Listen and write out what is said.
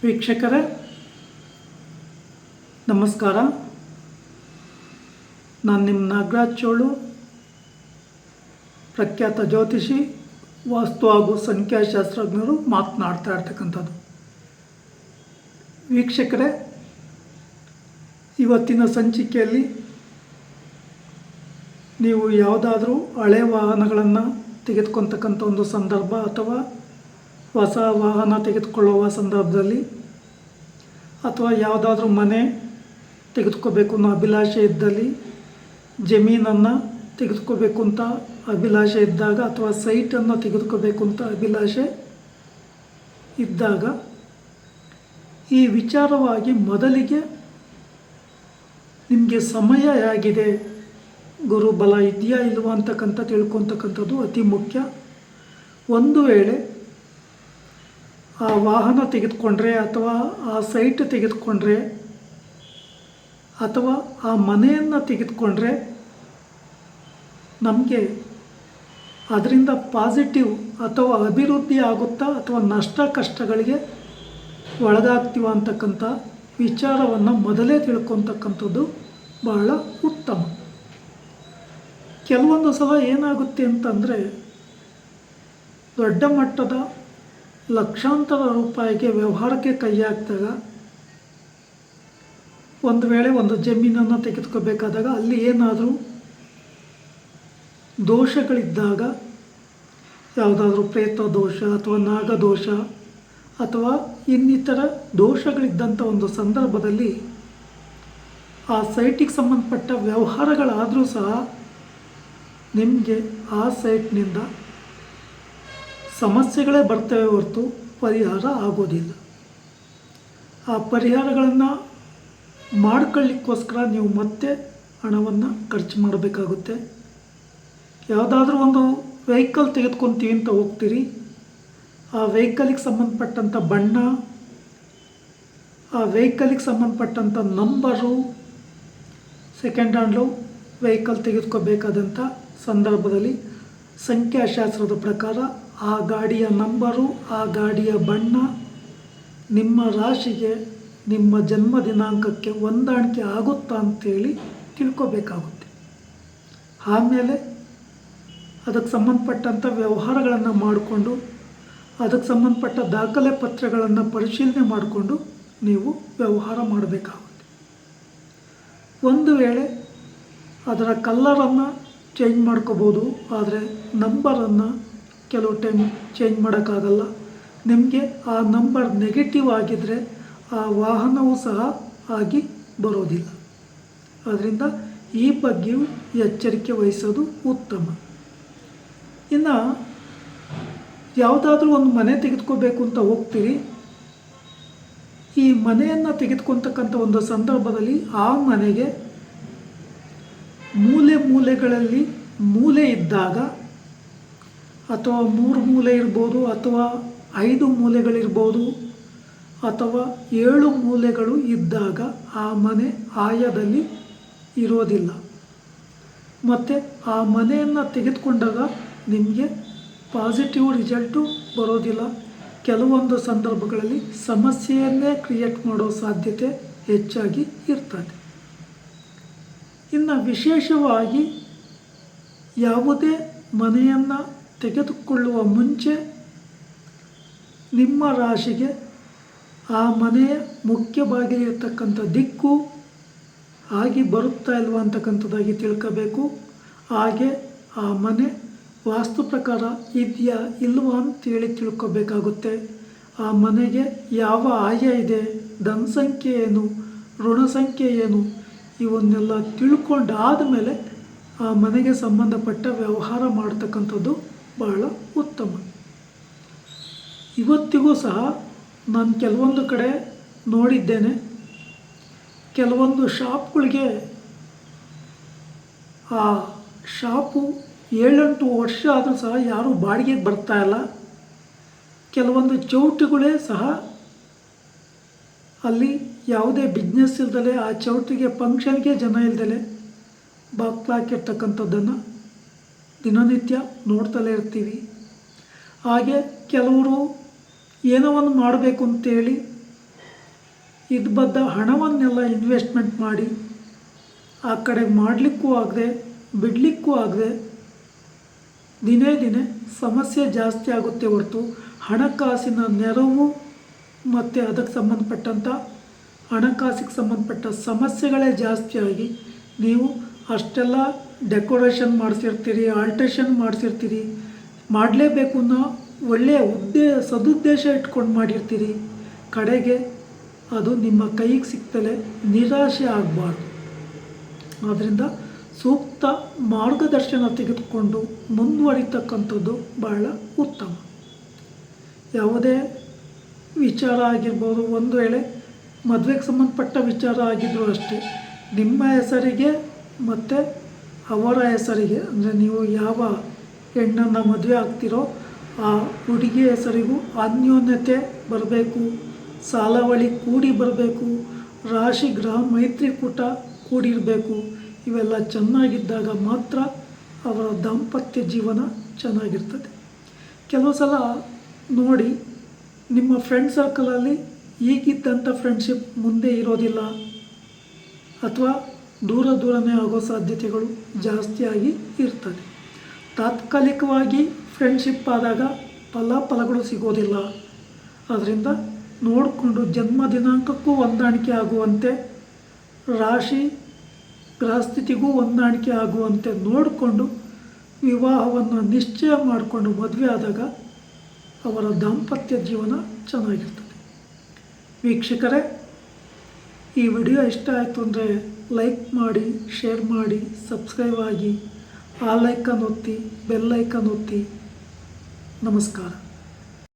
ವೀಕ್ಷಕರೇ ನಮಸ್ಕಾರ. ನಾನು ನಿಮ್ಮ ನಾಗರಾಜ್ ಚೋಳು, ಪ್ರಖ್ಯಾತ ಜ್ಯೋತಿಷಿ, ವಾಸ್ತು ಹಾಗೂ ಸಂಖ್ಯಾಶಾಸ್ತ್ರಜ್ಞರು ಮಾತನಾಡ್ತಾ ಇರ್ತಕ್ಕಂಥದ್ದು. ವೀಕ್ಷಕರೇ, ಇವತ್ತಿನ ಸಂಚಿಕೆಯಲ್ಲಿ ನೀವು ಯಾವುದಾದ್ರೂ ಹಳೆ ವಾಹನಗಳನ್ನು ತೆಗೆದುಕೊಳ್ತಕ್ಕಂಥ ಒಂದು ಸಂದರ್ಭ ಅಥವಾ ಹೊಸ ವಾಹನ ತೆಗೆದುಕೊಳ್ಳುವ ಸಂದರ್ಭದಲ್ಲಿ ಅಥವಾ ಯಾವುದಾದ್ರೂ ಮನೆ ತೆಗೆದುಕೋಬೇಕು ಅನ್ನೋ ಅಭಿಲಾಷೆ ಇದ್ದಲ್ಲಿ, ಜಮೀನನ್ನು ತೆಗೆದುಕೋಬೇಕು ಅಂತ ಅಭಿಲಾಷೆ ಇದ್ದಾಗ ಅಥವಾ ಸೈಟನ್ನು ತೆಗೆದುಕೋಬೇಕು ಅಂತ ಅಭಿಲಾಷೆ ಇದ್ದಾಗ ಈ ವಿಚಾರವಾಗಿ ಮೊದಲಿಗೆ ನಿಮಗೆ ಸಮಯ ಹೇಗಿದೆ, ಗುರುಬಲ ಇದೆಯಾ ಇಲ್ವಾ ಅಂತಕ್ಕಂಥ ತಿಳ್ಕೊತಕ್ಕಂಥದ್ದು ಅತಿ ಮುಖ್ಯ. ಒಂದು ವೇಳೆ ಆ ವಾಹನ ತೆಗೆದುಕೊಂಡ್ರೆ ಅಥವಾ ಆ ಸೈಟ್ ತೆಗೆದುಕೊಂಡ್ರೆ ಅಥವಾ ಆ ಮನೆಯನ್ನು ತೆಗೆದುಕೊಂಡ್ರೆ ನಮಗೆ ಅದರಿಂದ ಪಾಸಿಟಿವ್ ಅಥವಾ ಅಭಿವೃದ್ಧಿ ಆಗುತ್ತಾ ಅಥವಾ ನಷ್ಟ ಕಷ್ಟಗಳಿಗೆ ಒಳಗಾಗ್ತೀವ ಅಂತಕ್ಕಂಥ ವಿಚಾರವನ್ನು ಮೊದಲೇ ತಿಳ್ಕೊತಕ್ಕಂಥದ್ದು ಬಹಳ ಉತ್ತಮ. ಕೆಲವೊಂದು ಸಲ ಏನಾಗುತ್ತೆ ಅಂತಂದರೆ, ದೊಡ್ಡ ಮಟ್ಟದ ಲಕ್ಷಾಂತರ ರೂಪಾಯಿಗೆ ವ್ಯವಹಾರಕ್ಕೆ ಕೈ ಹಾಕಿದಾಗ, ಒಂದು ವೇಳೆ ಒಂದು ಜಮೀನನ್ನು ತೆಗೆದುಕೋಬೇಕಾದಾಗ ಅಲ್ಲಿ ಏನಾದರೂ ದೋಷಗಳಿದ್ದಾಗ, ಯಾವುದಾದ್ರೂ ಪ್ರೇತ ದೋಷ ಅಥವಾ ನಾಗದೋಷ ಅಥವಾ ಇನ್ನಿತರ ದೋಷಗಳಿದ್ದಂಥ ಒಂದು ಸಂದರ್ಭದಲ್ಲಿ ಆ ಸೈಟಿಗೆ ಸಂಬಂಧಪಟ್ಟ ವ್ಯವಹಾರಗಳಾದರೂ ಸಹ ನಿಮಗೆ ಆ ಸೈಟ್ನಿಂದ ಸಮಸ್ಯೆಗಳೇ ಬರ್ತವೆ ಹೊರತು ಪರಿಹಾರ ಆಗೋದಿಲ್ಲ. ಆ ಪರಿಹಾರಗಳನ್ನು ಮಾಡ್ಕೊಳ್ಳಿಕ್ಕೋಸ್ಕರ ನೀವು ಮತ್ತೆ ಹಣವನ್ನು ಖರ್ಚು ಮಾಡಬೇಕಾಗುತ್ತೆ. ಯಾವುದಾದ್ರೂ ಒಂದು ವೆಹಿಕಲ್ ತೆಗೆದುಕೊತೀವಿ ಅಂತ ಹೋಗ್ತೀರಿ, ಆ ವೆಹಿಕಲಿಗೆ ಸಂಬಂಧಪಟ್ಟಂಥ ಬಣ್ಣ, ಆ ವೆಹಿಕಲಿಗೆ ಸಂಬಂಧಪಟ್ಟಂಥ ನಂಬರು, ಸೆಕೆಂಡ್ ಹ್ಯಾಂಡ್ಲು ವೆಹಿಕಲ್ ತೆಗೆದುಕೋಬೇಕಾದಂಥ ಸಂದರ್ಭದಲ್ಲಿ ಸಂಖ್ಯಾಶಾಸ್ತ್ರದ ಪ್ರಕಾರ ಆ ಗಾಡಿಯ ನಂಬರು, ಆ ಗಾಡಿಯ ಬಣ್ಣ ನಿಮ್ಮ ರಾಶಿಗೆ, ನಿಮ್ಮ ಜನ್ಮ ದಿನಾಂಕಕ್ಕೆ ಹೊಂದಾಣಿಕೆ ಆಗುತ್ತಾ ಅಂಥೇಳಿ ತಿಳ್ಕೊಬೇಕಾಗುತ್ತೆ. ಆಮೇಲೆ ಅದಕ್ಕೆ ಸಂಬಂಧಪಟ್ಟಂಥ ವ್ಯವಹಾರಗಳನ್ನು ಮಾಡಿಕೊಂಡು ಅದಕ್ಕೆ ಸಂಬಂಧಪಟ್ಟ ದಾಖಲೆ ಪತ್ರಗಳನ್ನು ಪರಿಶೀಲನೆ ಮಾಡಿಕೊಂಡು ನೀವು ವ್ಯವಹಾರ ಮಾಡಬೇಕಾಗುತ್ತೆ. ಒಂದು ವೇಳೆ ಅದರ ಕಲ್ಲರನ್ನು ಚೇಂಜ್ ಮಾಡ್ಕೋಬೋದು, ಆದರೆ ನಂಬರನ್ನು ಕೆಲವು ಟೈಮ್ ಚೇಂಜ್ ಮಾಡೋಕ್ಕಾಗಲ್ಲ. ನಿಮಗೆ ಆ ನಂಬರ್ ನೆಗೆಟಿವ್ ಆಗಿದ್ದರೆ ಆ ವಾಹನವೂ ಸಹ ಆಗಿ ಬರೋದಿಲ್ಲ. ಆದ್ದರಿಂದ ಈ ಬಗ್ಗೆಯೂ ಎಚ್ಚರಿಕೆ ವಹಿಸೋದು ಉತ್ತಮ. ಇನ್ನು ಯಾವುದಾದ್ರೂ ಒಂದು ಮನೆ ತೆಗೆದುಕೋಬೇಕು ಅಂತ ಹೋಗ್ತೀರಿ, ಈ ಮನೆಯನ್ನು ತೆಗೆದುಕೊಳ್ತಕ್ಕಂಥ ಒಂದು ಸಂದರ್ಭದಲ್ಲಿ ಆ ಮನೆಗೆ ಮೂಲೆಗಳಲ್ಲಿ ಮೂಲೆ ಇದ್ದಾಗ, ಅಥವಾ 3 ಮೂಲೆ ಇರ್ಬೋದು ಅಥವಾ 5 ಮೂಲೆಗಳಿರ್ಬೋದು ಅಥವಾ 7 ಮೂಲೆಗಳು ಇದ್ದಾಗ ಆ ಮನೆ ಆಯದಲ್ಲಿ ಇರೋದಿಲ್ಲ. ಮತ್ತು ಆ ಮನೆಯನ್ನು ತೆಗೆದುಕೊಂಡಾಗ ನಿಮಗೆ ಪಾಸಿಟಿವ್ ರಿಸಲ್ಟು ಬರೋದಿಲ್ಲ. ಕೆಲವೊಂದು ಸಂದರ್ಭಗಳಲ್ಲಿ ಸಮಸ್ಯೆಯನ್ನೇ ಕ್ರಿಯೇಟ್ ಮಾಡೋ ಸಾಧ್ಯತೆ ಹೆಚ್ಚಾಗಿ ಇರ್ತದೆ. ಇನ್ನು ವಿಶೇಷವಾಗಿ ಯಾವುದೇ ಮನೆಯನ್ನು ತೆಗೆದುಕೊಳ್ಳುವ ಮುಂಚೆ ನಿಮ್ಮ ರಾಶಿಗೆ ಆ ಮನೆಯ ಮುಖ್ಯ ಬಾಗಿಲಿರ್ತಕ್ಕಂಥ ದಿಕ್ಕು ಆಗಿ ಬರುತ್ತಾ ಇಲ್ವಾ ಅಂತಕ್ಕಂಥದ್ದಾಗಿ ತಿಳ್ಕೋಬೇಕು. ಹಾಗೆ ಆ ಮನೆ ವಾಸ್ತು ಪ್ರಕಾರ ಇದೆಯಾ ಇಲ್ವಾ ಅಂತೇಳಿ ತಿಳ್ಕೊಬೇಕಾಗುತ್ತೆ. ಆ ಮನೆಗೆ ಯಾವ ಆಯ ಇದೆ, ಧನ ಸಂಖ್ಯೆ ಏನು, ಋಣ ಸಂಖ್ಯೆ ಏನು, ಇವನ್ನೆಲ್ಲ ತಿಳ್ಕೊಂಡಾದ ಮೇಲೆ ಆ ಮನೆಗೆ ಸಂಬಂಧಪಟ್ಟ ವ್ಯವಹಾರ ಮಾಡ್ತಕ್ಕಂಥದ್ದು ಬಹಳ ಉತ್ತಮ. ಇವತ್ತಿಗೂ ಸಹ ನಾನು ಕೆಲವೊಂದು ಕಡೆ ನೋಡಿದ್ದೇನೆ, ಕೆಲವೊಂದು ಶಾಪ್ಗಳಿಗೆ ಆ ಶಾಪು 7-8 ವರ್ಷ ಆದರೂ ಸಹ ಯಾರೂ ಬಾಡಿಗೆಗೆ ಬರ್ತಾಯಿಲ್ಲ. ಕೆಲವೊಂದು ಚೌಟಿಗಳೇ ಸಹ ಅಲ್ಲಿ ಯಾವುದೇ ಬಿಸ್ನೆಸ್ ಇಲ್ದಲೆ, ಆ ಚೌಟಿಗೆ ಫಂಕ್ಷನ್ಗೆ ಜನ ಇಲ್ದಲೆ ಬಾಕ್ಲಾಕಿರ್ತಕ್ಕಂಥದ್ದನ್ನು ದಿನನಿತ್ಯ ನೋಡ್ತಲೇ ಇರ್ತೀವಿ. ಹಾಗೆ ಕೆಲವರು ಏನೋ ಒಂದು ಮಾಡಬೇಕು ಅಂತೇಳಿ ಇದು ಬದ್ದ ಹಣವನ್ನೆಲ್ಲ ಇನ್ವೆಸ್ಟ್ಮೆಂಟ್ ಮಾಡಿ ಆ ಕಡೆ ಮಾಡಲಿಕ್ಕೂ ಆಗದೆ ಬಿಡಲಿಕ್ಕೂ ಆಗದೆ ದಿನೇ ದಿನೇ ಸಮಸ್ಯೆ ಜಾಸ್ತಿ ಆಗುತ್ತೆ ಹೊರತು ಹಣಕಾಸಿನ ನೆರವು ಮತ್ತು ಅದಕ್ಕೆ ಸಂಬಂಧಪಟ್ಟಂಥ ಹಣಕಾಸಿಗೆ ಸಂಬಂಧಪಟ್ಟ ಸಮಸ್ಯೆಗಳೇ ಜಾಸ್ತಿಯಾಗಿ ನೀವು ಅಷ್ಟೆಲ್ಲ ಡೆಕೋರೇಷನ್ ಮಾಡಿಸಿರ್ತೀರಿ, ಆಲ್ಟ್ರೇಷನ್ ಮಾಡಿಸಿರ್ತೀರಿ, ಮಾಡಲೇಬೇಕು ಅನ್ನೋ ಒಳ್ಳೆಯ ಸದುದ್ದೇಶ ಇಟ್ಕೊಂಡು ಮಾಡಿರ್ತೀರಿ. ಕಡೆಗೆ ಅದು ನಿಮ್ಮ ಕೈಗೆ ಸಿಗ್ತಲೇ ನಿರಾಶೆ ಆಗಬಾರ್ದು. ಆದ್ದರಿಂದ ಸೂಕ್ತ ಮಾರ್ಗದರ್ಶನ ತೆಗೆದುಕೊಂಡು ಮುಂದುವರಿತಕ್ಕಂಥದ್ದು ಬಹಳ ಉತ್ತಮ. ಯಾವುದೇ ವಿಚಾರ ಆಗಿರ್ಬೋದು, ಒಂದು ವೇಳೆ ಮದುವೆಗೆ ಸಂಬಂಧಪಟ್ಟ ವಿಚಾರ ಆಗಿದ್ದರೂ ಅಷ್ಟೇ, ನಿಮ್ಮ ಹೆಸರಿಗೆ ಮತ್ತು ಅವರ ಹೆಸರಿಗೆ, ಅಂದರೆ ನೀವು ಯಾವ ಹೆಣ್ಣನ್ನು ಮದುವೆ ಆಗ್ತಿರೋ ಆ ಹುಡುಗಿ ಹೆಸರಿಗೂ ಅನ್ಯೋನ್ಯತೆ ಬರಬೇಕು, ಸಾಲಾವಳಿ ಕೂಡಿ ಬರಬೇಕು, ರಾಶಿ ಗ್ರಹ ಮೈತ್ರಿಕೂಟ ಕೂಡಿರಬೇಕು. ಇವೆಲ್ಲ ಚೆನ್ನಾಗಿದ್ದಾಗ ಮಾತ್ರ ಅವರ ದಾಂಪತ್ಯ ಜೀವನ ಚೆನ್ನಾಗಿರ್ತದೆ. ಕೆಲವು ಸಲ ನೋಡಿ, ನಿಮ್ಮ ಫ್ರೆಂಡ್ ಸರ್ಕಲಲ್ಲಿ ಈಗಿದ್ದಂಥ ಫ್ರೆಂಡ್ಶಿಪ್ ಮುಂದೆ ಇರೋದಿಲ್ಲ, ಅಥವಾ ದೂರನೇ ಆಗೋ ಸಾಧ್ಯತೆಗಳು ಜಾಸ್ತಿಯಾಗಿ ಇರ್ತದೆ. ತಾತ್ಕಾಲಿಕವಾಗಿ ಫ್ರೆಂಡ್ಶಿಪ್ ಆದಾಗ ಫಲಗಳು ಸಿಗೋದಿಲ್ಲ. ಅದರಿಂದ ನೋಡಿಕೊಂಡು ಜನ್ಮ ದಿನಾಂಕಕ್ಕೂ ಹೊಂದಾಣಿಕೆ ಆಗುವಂತೆ, ರಾಶಿ ಗ್ರಹಸ್ಥಿತಿಗೂ ಹೊಂದಾಣಿಕೆ ಆಗುವಂತೆ ನೋಡಿಕೊಂಡು ವಿವಾಹವನ್ನು ನಿಶ್ಚಯ ಮಾಡಿಕೊಂಡು ಮದುವೆ ಆದಾಗ ಅವರ ದಾಂಪತ್ಯ ಜೀವನ ಚೆನ್ನಾಗಿರ್ತದೆ. ವೀಕ್ಷಕರೇ, ಈ ವಿಡಿಯೋ ಇಷ್ಟ ಆಯಿತು ಅಂದರೆ ಲೈಕ್ ಮಾಡಿ, ಶೇರ್ ಮಾಡಿ, ಸಬ್ಸ್ಕ್ರೈಬ್ ಆಗಿ, ಆಲ್ ಐಕಾನ್ ಒತ್ತಿ, ಬೆಲ್ ಐಕಾನ್ ಒತ್ತಿ. ನಮಸ್ಕಾರ.